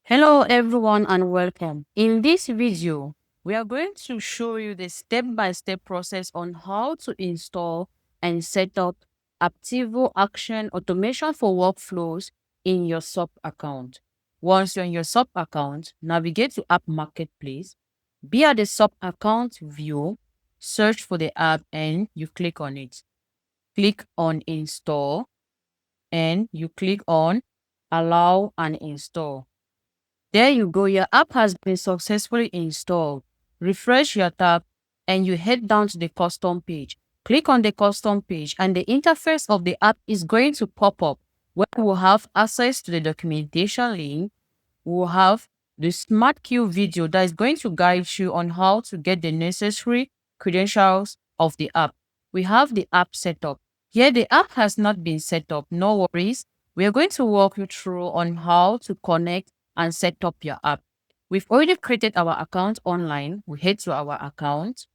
Hello everyone and welcome. In this video, we are going to show you the step-by-step process on how to install and set up Apptivo Action Automation for workflows in your sub account. Once you're in your sub account, navigate to App Marketplace, be at the sub account view, search for the app and you click on it. Click on Install and you click on Allow and Install. There you go, your app has been successfully installed. Refresh your tab and you head down to the custom page. Click on the custom page and the interface of the app is going to pop up where we'll have access to the documentation link. We'll have the smart queue video that is going to guide you on how to get the necessary credentials of the app. We have the app set up. Here the app has not been set up, no worries. We are going to walk you through on how to connect and set up your app. We've already created our account online. We head to our account.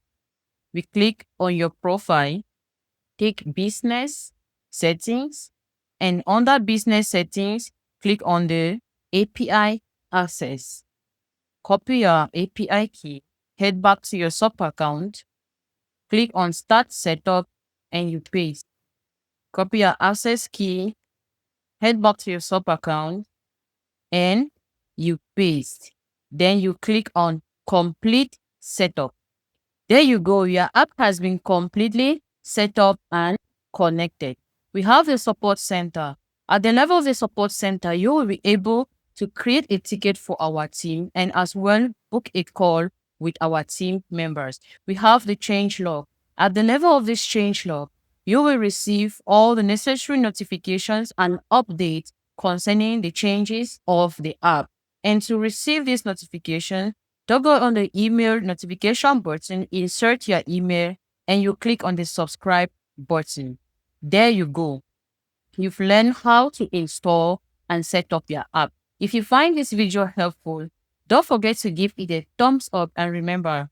We click on your profile, take business settings, and under business settings, click on the API access. Copy your API key, head back to your sub account, click on start setup, and you paste. Copy your access key, head back to your sub account, and you paste. Then you click on complete setup. There you go. Your app has been completely set up and connected. We have the support center. At the level of the support center, you will be able to create a ticket for our team and as well book a call with our team members. We have the change log. At the level of this change log, you will receive all the necessary notifications and updates concerning the changes of the app. And to receive this notification, toggle on the email notification button, insert your email, and you click on the subscribe button. There you go. You've learned how to install and set up your app. If you find this video helpful, don't forget to give it a thumbs up and remember,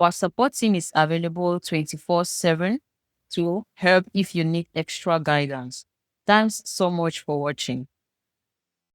our support team is available 24/7 to help if you need extra guidance. Thanks so much for watching.